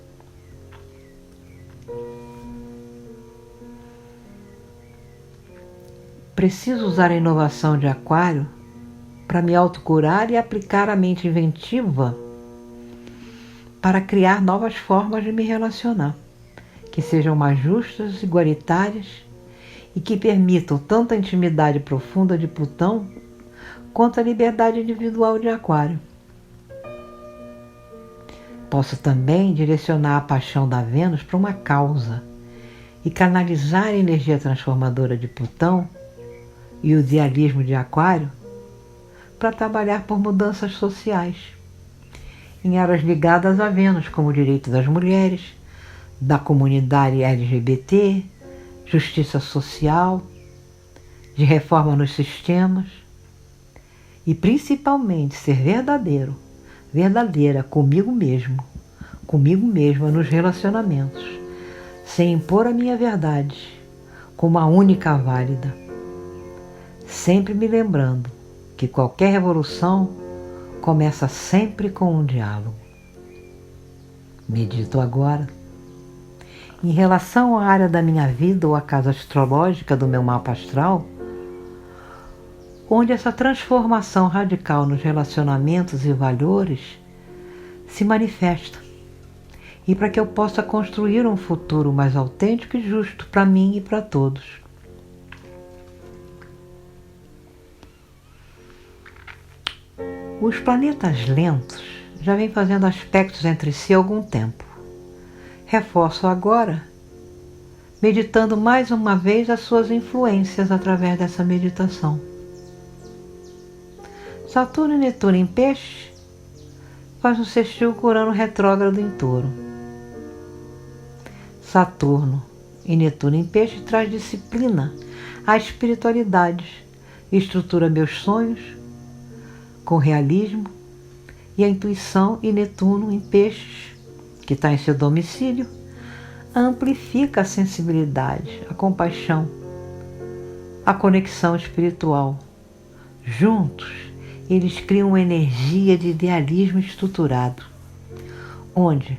Preciso usar a inovação de Aquário para me autocurar e aplicar a mente inventiva para criar novas formas de me relacionar, que sejam mais justas, igualitárias e que permitam tanto a intimidade profunda de Plutão quanto a liberdade individual de Aquário. Posso também direcionar a paixão da Vênus para uma causa e canalizar a energia transformadora de Plutão e o idealismo de Aquário para trabalhar por mudanças sociais em áreas ligadas a Vênus, como o direito das mulheres, da comunidade LGBT, justiça social, de reforma nos sistemas e principalmente ser verdadeira comigo mesma nos relacionamentos, sem impor a minha verdade como a única válida, sempre me lembrando que qualquer revolução começa sempre com um diálogo. Medito agora. Em relação à área da minha vida ou à casa astrológica do meu mapa astral, onde essa transformação radical nos relacionamentos e valores se manifesta, e para que eu possa construir um futuro mais autêntico e justo para mim e para todos. Os planetas lentos já vêm fazendo aspectos entre si há algum tempo. Reforço agora, meditando mais uma vez as suas influências através dessa meditação. Saturno e Netuno em Peixe faz um sextil com Urano retrógrado em Touro. Saturno e Netuno em Peixe traz disciplina à espiritualidade, estrutura meus sonhos com realismo, e a intuição e Netuno em Peixes, que está em seu domicílio, amplifica a sensibilidade, a compaixão, a conexão espiritual. Juntos, eles criam uma energia de idealismo estruturado, onde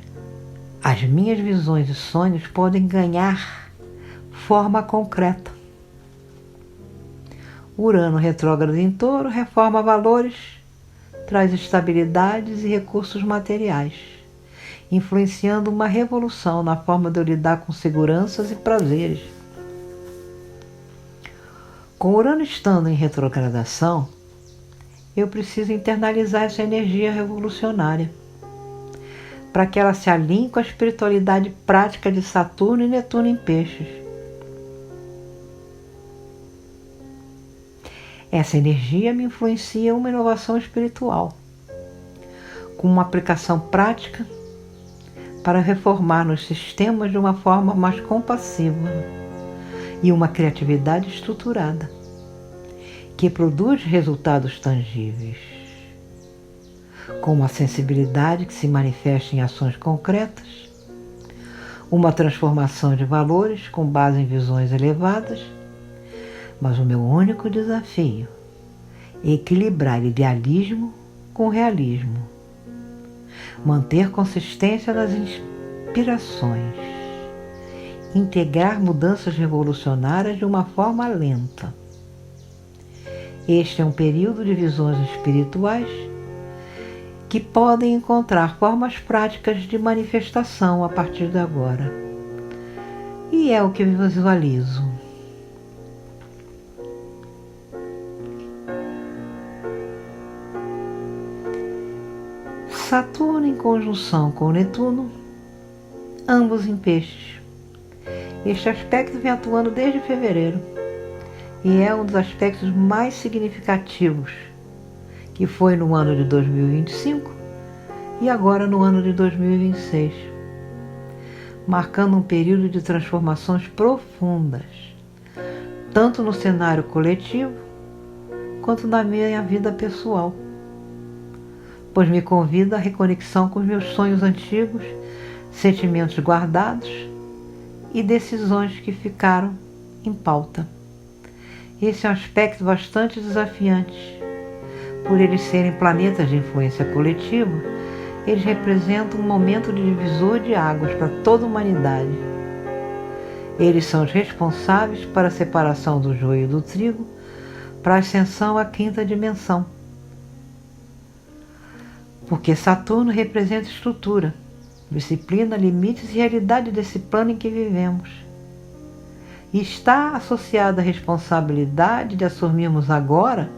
as minhas visões e sonhos podem ganhar forma concreta. Urano retrógrado em Touro reforma valores, traz estabilidades e recursos materiais. influenciando uma revolução na forma de eu lidar com seguranças e prazeres. Com Urano estando em retrogradação, eu preciso internalizar essa energia revolucionária, para que ela se alinhe com a espiritualidade prática de Saturno e Netuno em Peixes. Essa energia me influencia uma inovação espiritual, com uma aplicação prática para reformar nos sistemas de uma forma mais compassiva e uma criatividade estruturada, que produz resultados tangíveis, com uma sensibilidade que se manifesta em ações concretas, uma transformação de valores com base em visões elevadas, mas o meu único desafio é equilibrar idealismo com realismo, manter consistência nas inspirações, integrar mudanças revolucionárias de uma forma lenta. Este é um período de visões espirituais que podem encontrar formas práticas de manifestação a partir de agora. E é o que visualizo. Saturno em conjunção com Netuno, ambos em Peixes. Este aspecto vem atuando desde fevereiro e é um dos aspectos mais significativos, que foi no ano de 2025 e agora no ano de 2026, marcando um período de transformações profundas, tanto no cenário coletivo quanto na minha vida pessoal, pois me convida à reconexão com os meus sonhos antigos, sentimentos guardados e decisões que ficaram em pauta. Esse é um aspecto bastante desafiante. Por eles serem planetas de influência coletiva, eles representam um momento de divisor de águas para toda a humanidade. Eles são os responsáveis para a separação do joio e do trigo, para a ascensão à quinta dimensão. Porque Saturno representa estrutura, disciplina, limites e realidade desse plano em que vivemos. E está associada à responsabilidade de assumirmos agora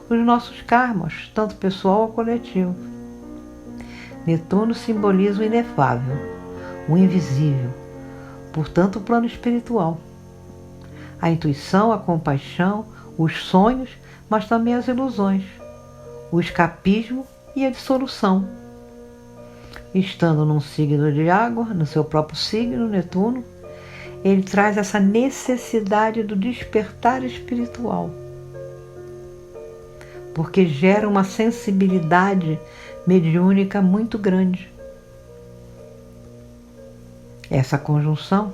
os nossos karmas, tanto pessoal como coletivo. Netuno simboliza o inefável, o invisível, portanto o plano espiritual. A intuição, a compaixão, os sonhos, mas também as ilusões, o escapismo e a dissolução. Estando num signo de água, no seu próprio signo, Netuno, ele traz essa necessidade do despertar espiritual, porque gera uma sensibilidade mediúnica muito grande. Essa conjunção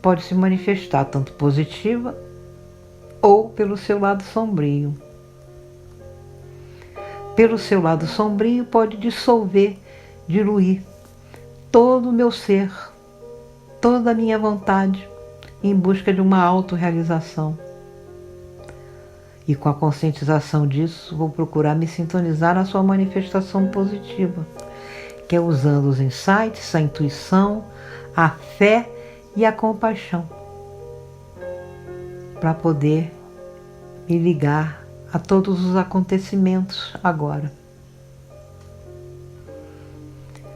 pode se manifestar tanto positiva ou pelo seu lado sombrio. Pelo seu lado sombrio pode dissolver, diluir todo o meu ser, toda a minha vontade em busca de uma autorrealização. E com a conscientização disso, vou procurar me sintonizar na sua manifestação positiva, que é usando os insights, a intuição, a fé e a compaixão, para poder me ligar a todos os acontecimentos agora.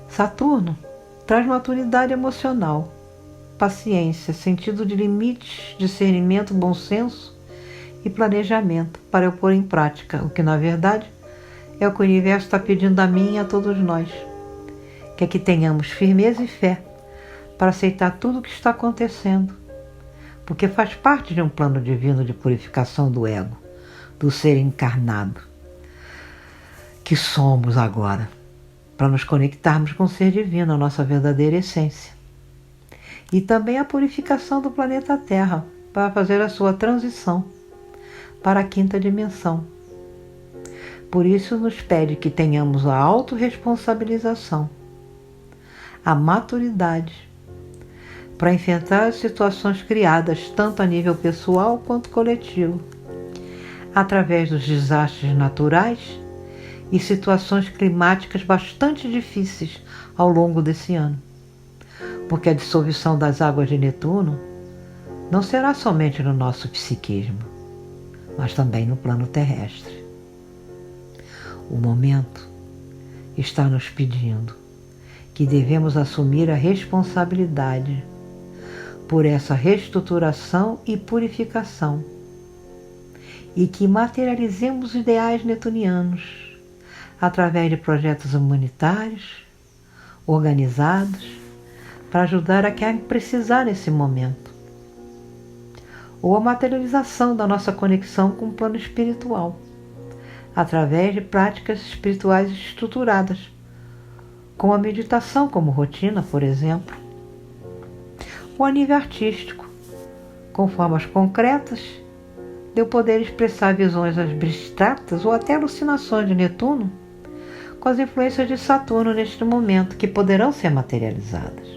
Saturno traz maturidade emocional, paciência, sentido de limites, discernimento, bom senso e planejamento para eu pôr em prática o que, na verdade, é o que o universo está pedindo a mim e a todos nós, que é que tenhamos firmeza e fé para aceitar tudo o que está acontecendo, porque faz parte de um plano divino de purificação do ego, do ser encarnado, que somos agora, para nos conectarmos com o ser divino, a nossa verdadeira essência. E também a purificação do planeta Terra, para fazer a sua transição para a quinta dimensão. Por isso nos pede que tenhamos a autorresponsabilização, a maturidade, para enfrentar as situações criadas tanto a nível pessoal quanto coletivo, através dos desastres naturais e situações climáticas bastante difíceis ao longo desse ano, porque a dissolução das águas de Netuno não será somente no nosso psiquismo, mas também no plano terrestre. O momento está nos pedindo que devemos assumir a responsabilidade por essa reestruturação e purificação, e que materializemos os ideais netunianos através de projetos humanitários organizados para ajudar a quem precisar nesse momento, ou a materialização da nossa conexão com o plano espiritual através de práticas espirituais estruturadas, como a meditação como rotina, por exemplo, ou a nível artístico, com formas concretas de eu poder expressar visões abstratas ou até alucinações de Netuno com as influências de Saturno neste momento, que poderão ser materializadas.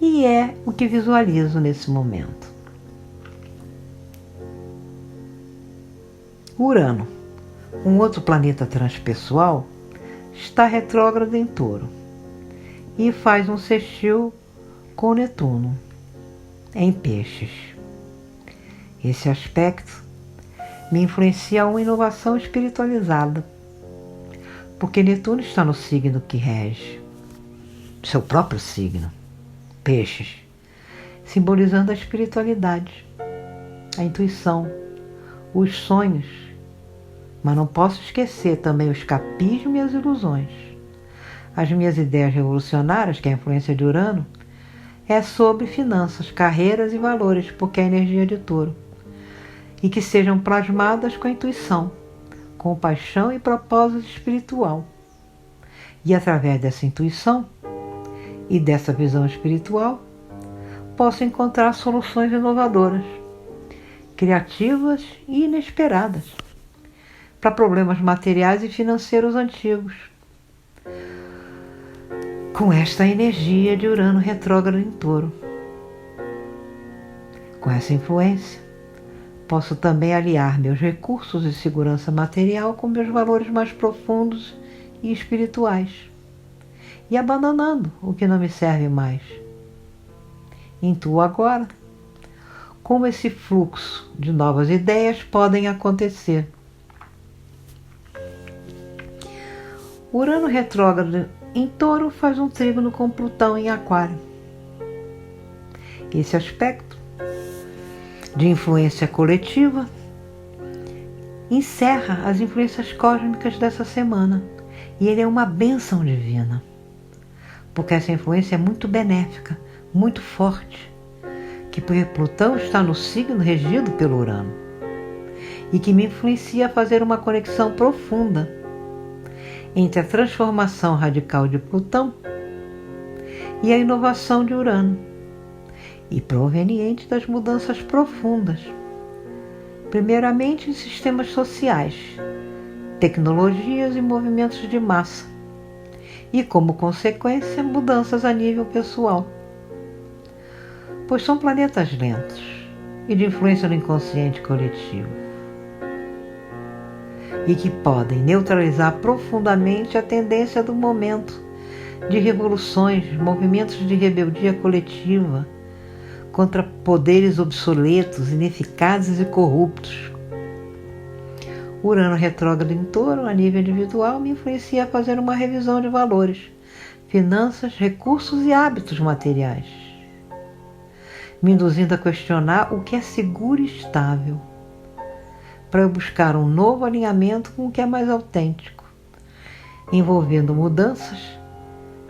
E é o que visualizo nesse momento. Urano, um outro planeta transpessoal, está retrógrado em Touro e faz um sextil com Netuno em Peixes. Esse aspecto me influencia a uma inovação espiritualizada, porque Netuno está no signo que rege, seu próprio signo, Peixes, simbolizando a espiritualidade, a intuição, os sonhos, mas não posso esquecer também o escapismo e as ilusões. As minhas ideias revolucionárias, que é a influência de Urano, é sobre finanças, carreiras e valores, porque é a energia de Touro, e que sejam plasmadas com a intuição, com paixão e propósito espiritual. E através dessa intuição e dessa visão espiritual, posso encontrar soluções inovadoras, criativas e inesperadas para problemas materiais e financeiros antigos. Com esta energia de Urano retrógrado em Touro. Com essa influência, posso também aliar meus recursos de segurança material com meus valores mais profundos e espirituais, e abandonando o que não me serve mais. Intuo agora como esse fluxo de novas ideias podem acontecer. Urano retrógrado em Touro faz um trígono com Plutão em Aquário. Esse aspecto de influência coletiva encerra as influências cósmicas dessa semana, e ele é uma bênção divina, porque essa influência é muito benéfica, muito forte, que porque Plutão está no signo regido pelo Urano, e que me influencia a fazer uma conexão profunda entre a transformação radical de Plutão e a inovação de Urano, e proveniente das mudanças profundas, primeiramente em sistemas sociais, tecnologias e movimentos de massa, e como consequência mudanças a nível pessoal, pois são planetas lentos e de influência no inconsciente coletivo, e que podem neutralizar profundamente a tendência do momento de revoluções, movimentos de rebeldia coletiva contra poderes obsoletos, ineficazes e corruptos. Urano retrógrado em Touro, a nível individual, me influencia a fazer uma revisão de valores, finanças, recursos e hábitos materiais, me induzindo a questionar o que é seguro e estável, para eu buscar um novo alinhamento com o que é mais autêntico, envolvendo mudanças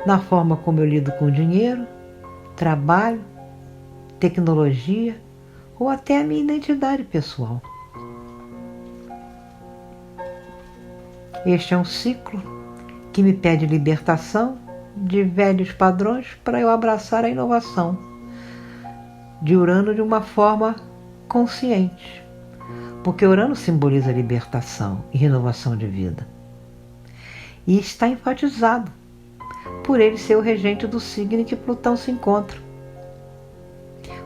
na forma como eu lido com o dinheiro, trabalho, tecnologia ou até a minha identidade pessoal. Este é um ciclo que me pede libertação de velhos padrões para eu abraçar a inovação de Urano de uma forma consciente, porque Urano simboliza libertação e renovação de vida, e está enfatizado por ele ser o regente do signo em que Plutão se encontra,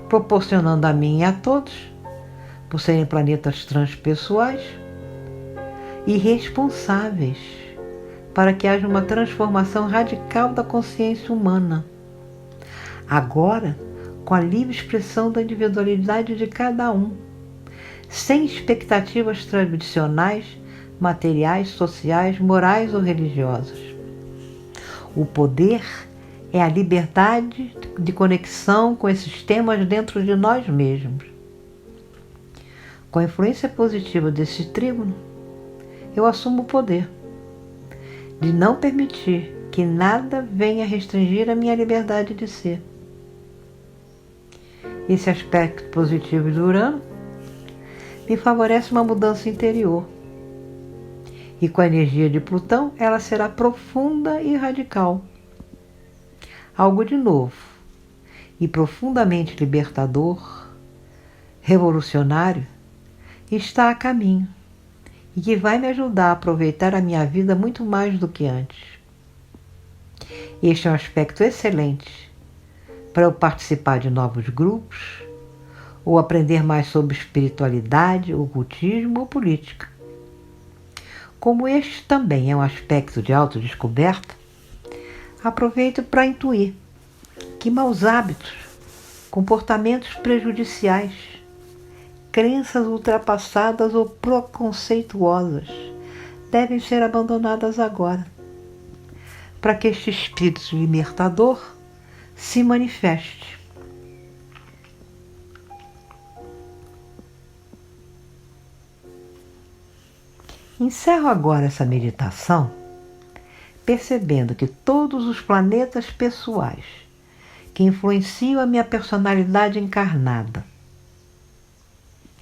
proporcionando a mim e a todos, por serem planetas transpessoais, e responsáveis para que haja uma transformação radical da consciência humana. Agora, com a livre expressão da individualidade de cada um, sem expectativas tradicionais, materiais, sociais, morais ou religiosas. O poder é a liberdade de conexão com esses temas dentro de nós mesmos. Com a influência positiva desse trígono, eu assumo o poder de não permitir que nada venha restringir a minha liberdade de ser. Esse aspecto positivo de Urano me favorece uma mudança interior. E com a energia de Plutão, ela será profunda e radical. Algo de novo e profundamente libertador, revolucionário, está a caminho e que vai me ajudar a aproveitar a minha vida muito mais do que antes. Este é um aspecto excelente para eu participar de novos grupos ou aprender mais sobre espiritualidade, ocultismo ou política. Como este também é um aspecto de autodescoberta, aproveito para intuir que maus hábitos, comportamentos prejudiciais, crenças ultrapassadas ou preconceituosas devem ser abandonadas agora, para que este espírito libertador se manifeste. Encerro agora essa meditação percebendo que todos os planetas pessoais que influenciam a minha personalidade encarnada,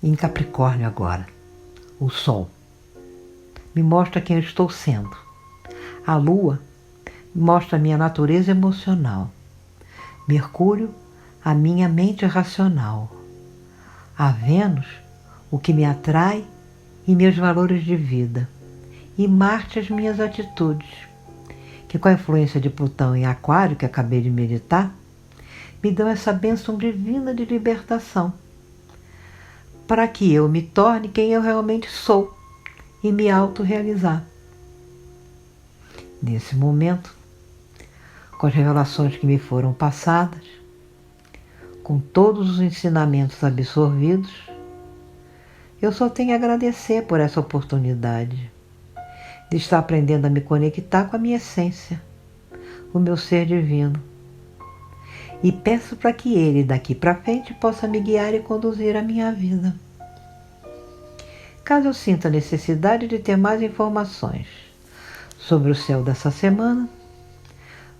em Capricórnio agora, o Sol me mostra quem eu estou sendo, a Lua me mostra a minha natureza emocional, Mercúrio a minha mente racional, a Vênus o que me atrai e meus valores de vida, e Marte as minhas atitudes, que com a influência de Plutão em Aquário, que acabei de meditar, me dão essa bênção divina de libertação, para que eu me torne quem eu realmente sou e me autorrealizar. Nesse momento, com as revelações que me foram passadas, com todos os ensinamentos absorvidos, eu só tenho a agradecer por essa oportunidade de estar aprendendo a me conectar com a minha essência, o meu ser divino. E peço para que Ele, daqui para frente, possa me guiar e conduzir a minha vida. Caso eu sinta necessidade de ter mais informações sobre o céu dessa semana,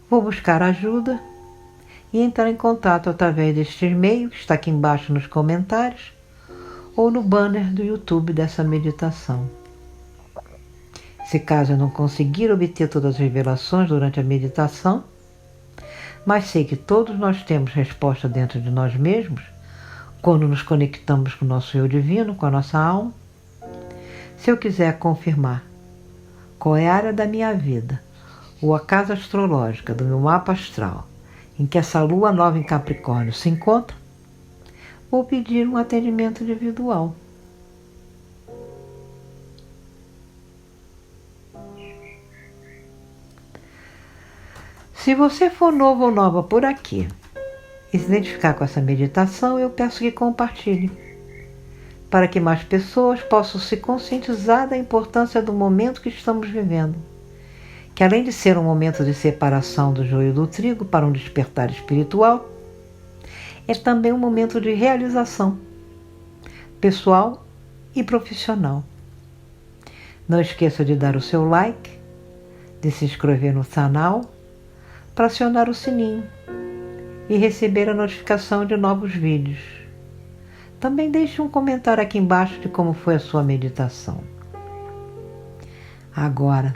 vou buscar ajuda e entrar em contato através deste e-mail que está aqui embaixo nos comentários ou no banner do YouTube dessa meditação. Se caso eu não conseguir obter todas as revelações durante a meditação, mas sei que todos nós temos resposta dentro de nós mesmos, quando nos conectamos com o nosso eu divino, com a nossa alma. Se eu quiser confirmar qual é a área da minha vida, ou a casa astrológica do meu mapa astral, em que essa lua nova em Capricórnio se encontra, vou pedir um atendimento individual. Se você for novo ou nova por aqui e se identificar com essa meditação, eu peço que compartilhe, para que mais pessoas possam se conscientizar da importância do momento que estamos vivendo, que além de ser um momento de separação do joio do trigo para um despertar espiritual, é também um momento de realização pessoal e profissional. Não esqueça de dar o seu like, de se inscrever no canal, para acionar o sininho e receber a notificação de novos vídeos. Também deixe um comentário aqui embaixo de como foi a sua meditação. Agora,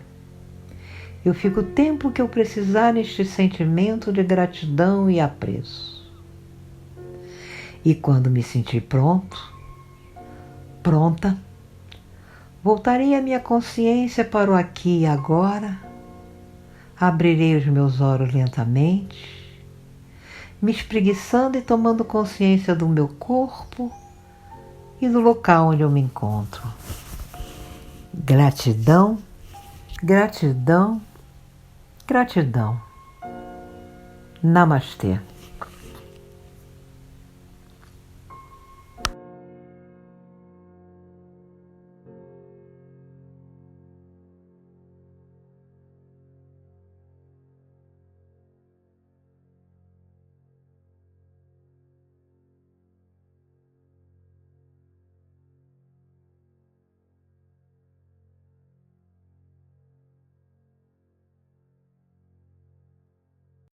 eu fico o tempo que eu precisar neste sentimento de gratidão e apreço. E quando me sentir pronto, pronta, voltarei a minha consciência para o aqui e agora, abrirei os meus olhos lentamente, me espreguiçando e tomando consciência do meu corpo e do local onde eu me encontro. Gratidão, gratidão, gratidão. Namastê.